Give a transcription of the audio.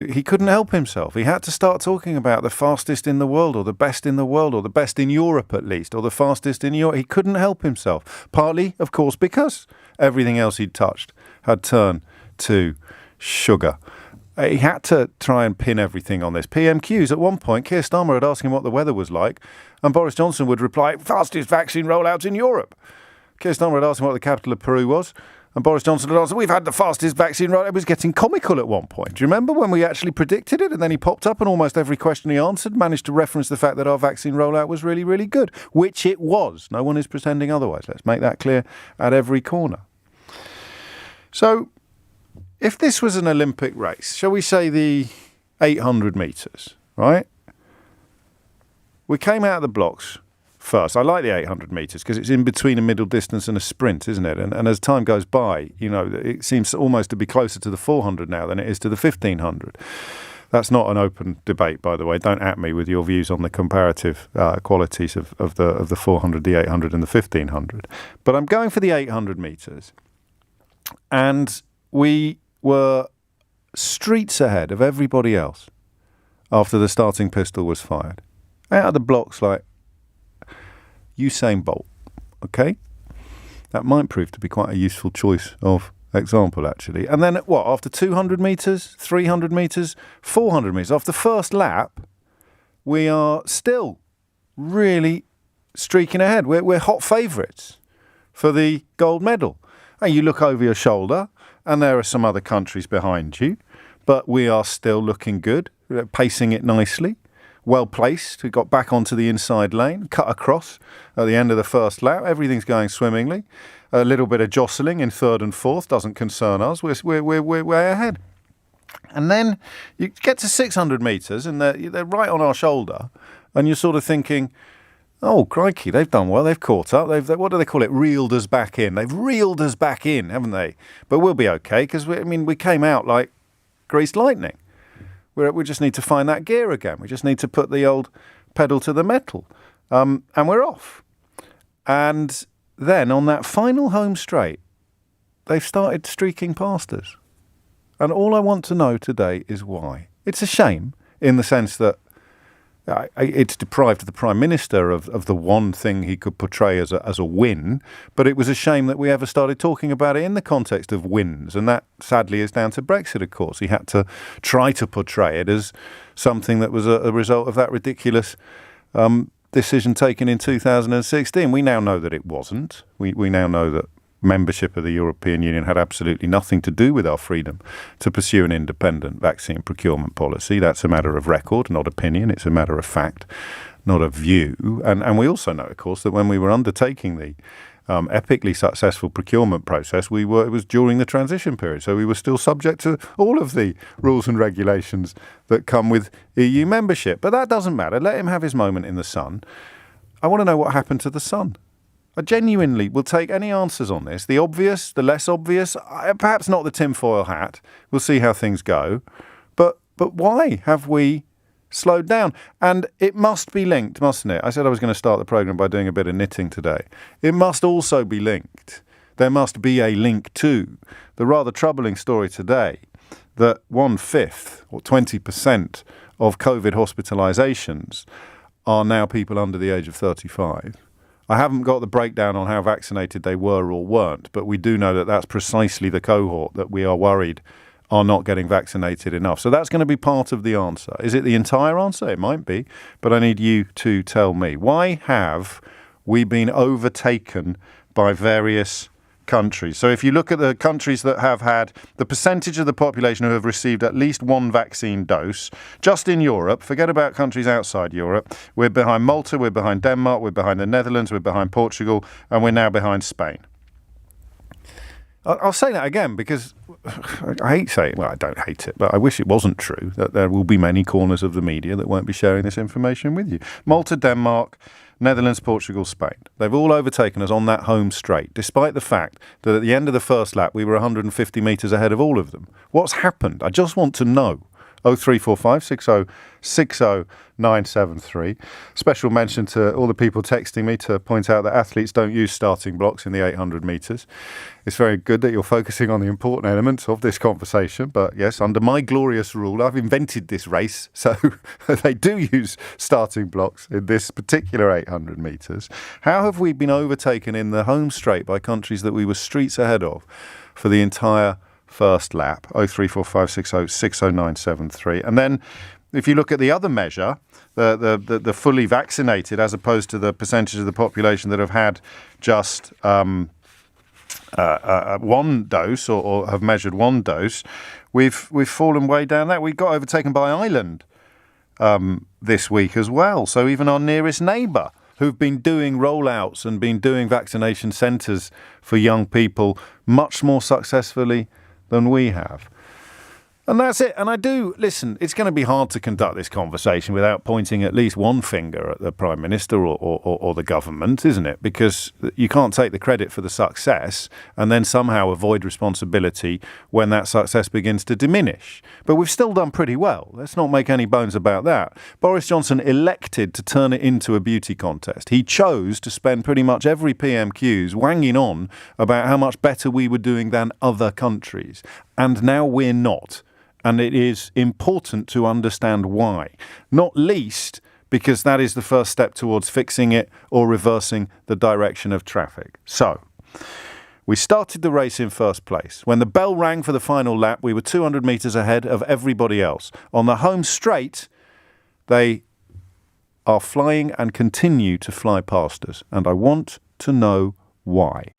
He couldn't help himself. He had to start talking about the fastest in the world, or the best in the world, or the best in Europe at least, or the fastest in Europe. He couldn't help himself. Partly, of course, because everything else he'd touched had turned to sugar. He had to try and pin everything on this. PMQs, at one point, Keir Starmer had asked him what the weather was like, and Boris Johnson would reply, fastest vaccine rollouts in Europe. Keir Starmer had asked him what the capital of Peru was, and Boris Johnson had answered, we've had the fastest vaccine rollout. It was getting comical at one point. Do you remember when we actually predicted it, and then he popped up and almost every question he answered managed to reference the fact that our vaccine rollout was really, really good, which it was. No one is pretending otherwise. Let's make that clear at every corner. So, if this was an Olympic race, shall we say the 800 metres, right? We came out of the blocks first. I like the 800 metres because it's in between a middle distance and a sprint, isn't it? And as time goes by, you know, it seems almost to be closer to the 400 now than it is to the 1500. That's not an open debate, by the way. Don't at me with your views on the comparative qualities of the 400, the 800 and the 1500. But I'm going for the 800 metres. And we were streets ahead of everybody else after the starting pistol was fired. Out of the blocks like Usain Bolt, okay? That might prove to be quite a useful choice of example, actually. And then, after 200 metres, 300 metres, 400 metres, after the first lap, we are still really streaking ahead. We're hot favourites for the gold medal. And you look over your shoulder, and there are some other countries behind you, but we are still looking good, pacing it nicely, well placed. We got back onto the inside lane, cut across at the end of the first lap. Everything's going swimmingly. A little bit of jostling in third and fourth doesn't concern us. We're way ahead. And then you get to 600 metres, and they're right on our shoulder, and you're sort of thinking, oh, crikey, they've done well. They've caught up. What do they call it? Reeled us back in. They've reeled us back in, haven't they? But we'll be okay because, we came out like greased lightning. We just need to find that gear again. We just need to put the old pedal to the metal. And we're off. And then on that final home straight, they've started streaking past us. And all I want to know today is why. It's a shame in the sense that it's deprived the Prime Minister of the one thing he could portray as a win, but it was a shame that we ever started talking about it in the context of wins, and that sadly is down to Brexit, of course. He had to try to portray it as something that was a result of that ridiculous decision taken in 2016. We now know that it wasn't. We now know that membership of the European Union had absolutely nothing to do with our freedom to pursue an independent vaccine procurement policy. That's a matter of record, not opinion. It's a matter of fact, not a view. And we also know, of course, that when we were undertaking the epically successful procurement process, it was during the transition period. So we were still subject to all of the rules and regulations that come with EU membership. But that doesn't matter. Let him have his moment in the sun. I want to know what happened to the sun. I genuinely will take any answers on this. The obvious, the less obvious, perhaps not the tinfoil hat. We'll see how things go. But why have we slowed down? And it must be linked, mustn't it? I said I was going to start the programme by doing a bit of knitting today. It must also be linked. There must be a link to the rather troubling story today that 1/5 or 20% of COVID hospitalisations are now people under the age of 35. I haven't got the breakdown on how vaccinated they were or weren't, but we do know that that's precisely the cohort that we are worried are not getting vaccinated enough. So that's going to be part of the answer. Is it the entire answer? It might be, but I need you to tell me. Why have we been overtaken by various countries? So if you look at the countries that have had the percentage of the population who have received at least one vaccine dose, just in Europe, forget about countries outside Europe, we're behind Malta, we're behind Denmark, we're behind the Netherlands, we're behind Portugal, and we're now behind Spain. I'll say that again because I hate saying it. Well, I don't hate it, but I wish it wasn't true that there will be many corners of the media that won't be sharing this information with you. Malta, Denmark, Netherlands, Portugal, Spain. They've all overtaken us on that home straight, despite the fact that at the end of the first lap, we were 150 metres ahead of all of them. What's happened? I just want to know. 0345 60 973. Special mention to all the people texting me to point out that athletes don't use starting blocks in the 800 metres. It's very good that you're focusing on the important elements of this conversation, but yes, under my glorious rule, I've invented this race, so they do use starting blocks in this particular 800 metres. How have we been overtaken in the home straight by countries that we were streets ahead of for the entire first lap? 0345 60 973. And then if you look at the other measure, the fully vaccinated, as opposed to the percentage of the population that have had just one dose or have measured one dose, we've fallen way down that. We got overtaken by Ireland this week as well. So even our nearest neighbour, who've been doing rollouts and been doing vaccination centres for young people much more successfully than we have. And that's it. And listen, it's going to be hard to conduct this conversation without pointing at least one finger at the Prime Minister or the government, isn't it? Because you can't take the credit for the success and then somehow avoid responsibility when that success begins to diminish. But we've still done pretty well. Let's not make any bones about that. Boris Johnson elected to turn it into a beauty contest. He chose to spend pretty much every PMQs wanging on about how much better we were doing than other countries. And now we're not. And it is important to understand why, not least because that is the first step towards fixing it or reversing the direction of traffic. So, we started the race in first place. When the bell rang for the final lap, we were 200 metres ahead of everybody else. On the home straight, they are flying and continue to fly past us. And I want to know why.